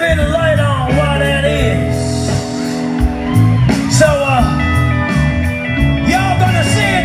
bit of light on why that is. So, y'all gonna see it.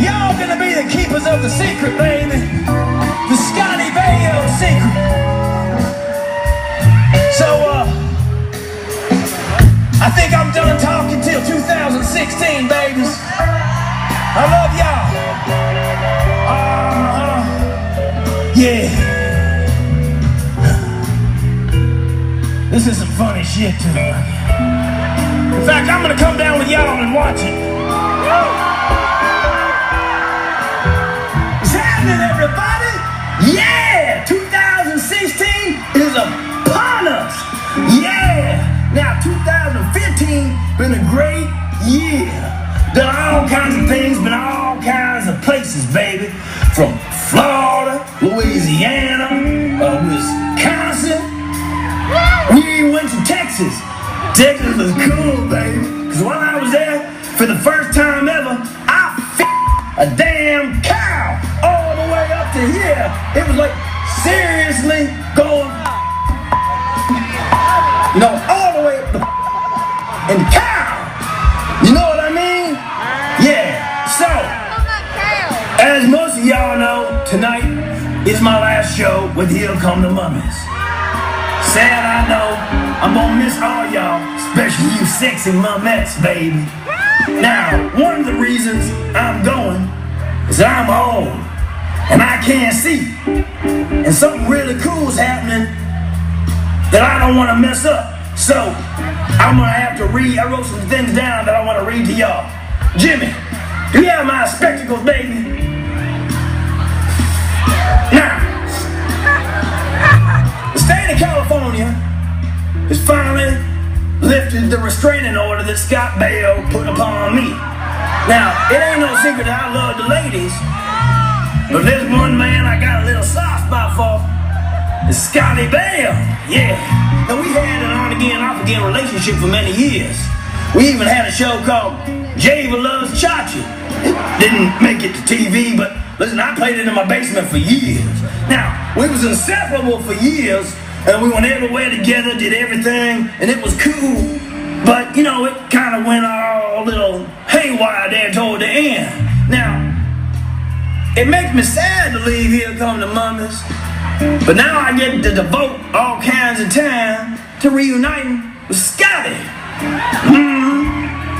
Y'all gonna be the keepers of the secret, baby. The Scotty Baio secret. So, I think I'm done talking till 2016, babies. I love y'all. Yeah. This is some funny shit too. In fact, I'm gonna come down with y'all and watch it. What's happening, everybody? Yeah! 2016 is upon us. Yeah! Now, 2015 been a great year. Done all kinds of things, been all kinds of places, baby. From Florida, Louisiana, Wisconsin. We even went to Texas. Texas was cool, baby. Cause when I was there, for the first time ever, I a damn cow all the way up to here. It was like seriously going, you know, all the way up the and cow. You know what I mean? Yeah. So, as most of y'all know, tonight is my last show with Here Come the Mummies. Sad I know, I'm gonna miss all y'all, especially you sexy mumettes, baby. Now, one of the reasons I'm going is I'm old and I can't see. And something really cool is happening that I don't want to mess up. So, I'm gonna have to read. I wrote some things down that I want to read to y'all. Jimmy, do you have my spectacles, baby? Now, the state of California has finally lifted the restraining order that Scott Baio put upon me. Now, it ain't no secret that I love the ladies, but there's one man I got a little soft spot for. It's Scotty Baio. Yeah. Now, we had an on-again, off-again relationship for many years. We even had a show called Java Loves Chachi. It didn't make it to TV, but listen, I played it in my basement for years. Now, we was inseparable for years, and we went everywhere together, did everything, and it was cool. But, you know, it kind of went all a little haywire there toward the end. Now, it makes me sad to leave Here Come the Mummies, but now I get to devote all kinds of time to reuniting with Scotty.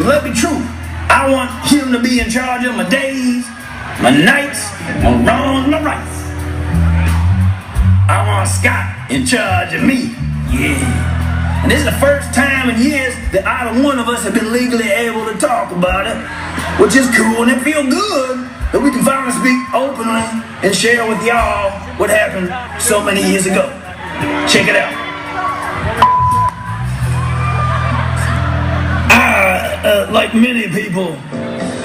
Let me be true. I want him to be in charge of my days, my nights, my wrongs, my rights. I want Scott in charge of me. Yeah. And this is the first time in years that either one of us have been legally able to talk about it, which is cool, and it feels good that we can finally speak openly and share with y'all what happened so many years ago. Check it out. Like many people,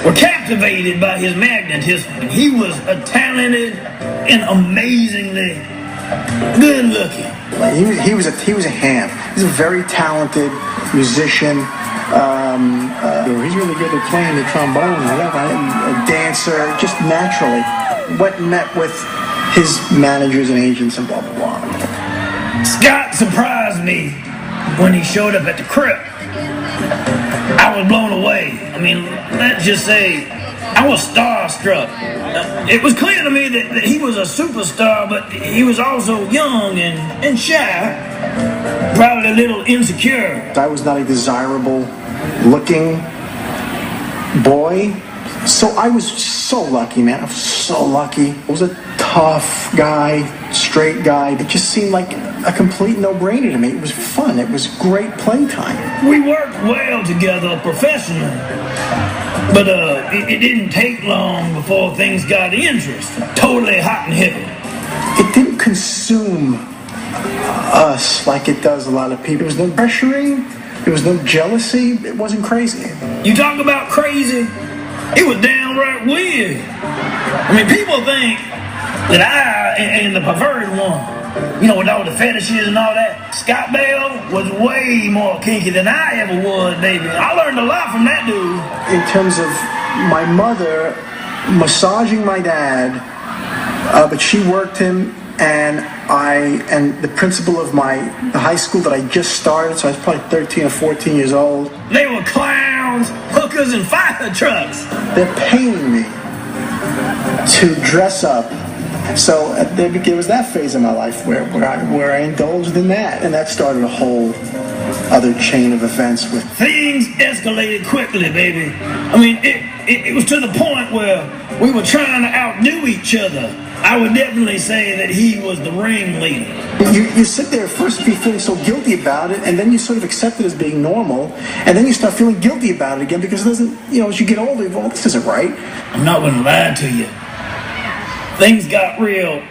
were captivated by his magnetism. He was a talented and amazingly good looking. He was a ham. He's a very talented musician. He's really good at playing the trombone, a dancer, just naturally. What met with his managers and agents and blah, blah, blah. Scott surprised me when he showed up at the crib. I was blown away. I mean, let's just say I was starstruck. It was clear to me that he was a superstar, but he was also young and shy, probably a little insecure. I was not a desirable looking boy, so I was so lucky, man. I was so lucky. I was a tough guy, straight guy. It just seemed like a complete no-brainer to me. It was fun. It was great playtime. We worked well together professionally, but it didn't take long before things got interest. Totally hot and heavy. It didn't consume us like it does a lot of people. There was no pressuring. There was no jealousy. It wasn't crazy. You talk about crazy, it was downright weird. I mean, people think that I am the perverted one. You know, with all the fetishes and all that. Scott Baio was way more kinky than I ever was, baby. I learned a lot from that dude. In terms of my mother massaging my dad, but she worked him and the principal of the high school that I just started, so I was probably 13 or 14 years old. They were clowns, hookers, and fire trucks. They're paying me to dress up. So there was that phase of my life where I indulged in that, and that started a whole other chain of events with things escalated quickly, baby. I mean, it was to the point where we were trying to outdo each other. I would definitely say that he was the ringleader. You sit there first be feeling so guilty about it, and then you sort of accept it as being normal, and then you start feeling guilty about it again because it doesn't, as you get older, well, this isn't right. I'm not going to lie to you. Things got real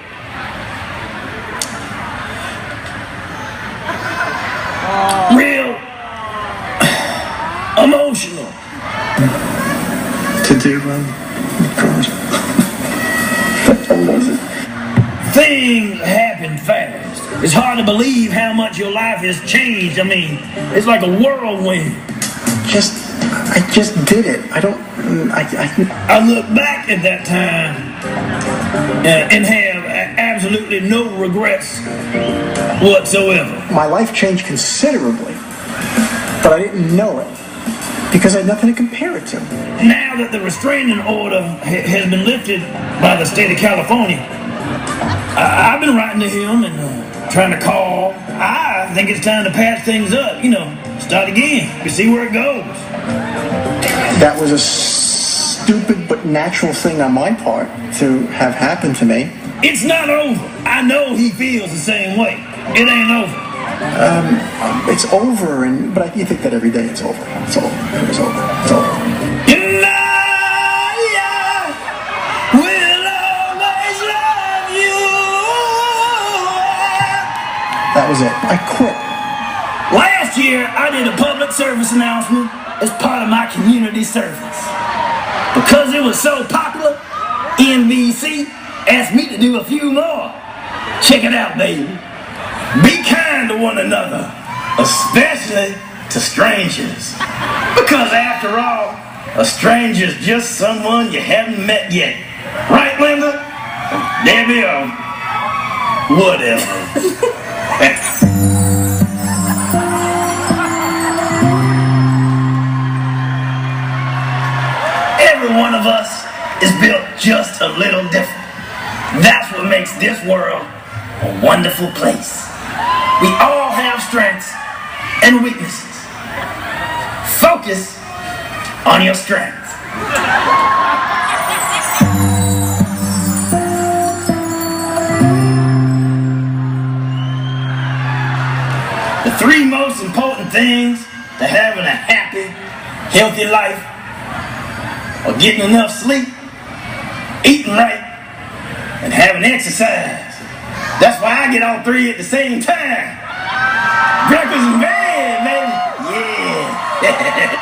emotional. To do Things happen fast. It's hard to believe how much your life has changed. I mean, it's like a whirlwind. I just did it. I look back at that time and have absolutely no regrets whatsoever. My life changed considerably, but I didn't know it because I had nothing to compare it to. Now that the restraining order has been lifted by the state of California, I've been writing to him and trying to call. I think it's time to patch things up, start again, and see where it goes. That was a stupid but natural thing on my part to have happened to me. It's not over. I know he feels the same way. It ain't over. It's over, but you think that every day it's over. It's over. It was over. It's over. And I will always love you. That was it. I quit. Last year, I did a public service announcement as part of my community service. Because it was so popular, NBC asked me to do a few more. Check it out, baby. Be kind to one another, especially to strangers. Because after all, a stranger's just someone you haven't met yet. Right, Linda? Debbie, or whatever. Every one of us is built just a little different. That's what makes this world a wonderful place. We all have strengths and weaknesses. Focus on your strengths. The three most important things to having a happy, healthy life are getting enough sleep, eating right, and having exercise. That's why I get all three at the same time. Breakfast in bed, baby. Yeah.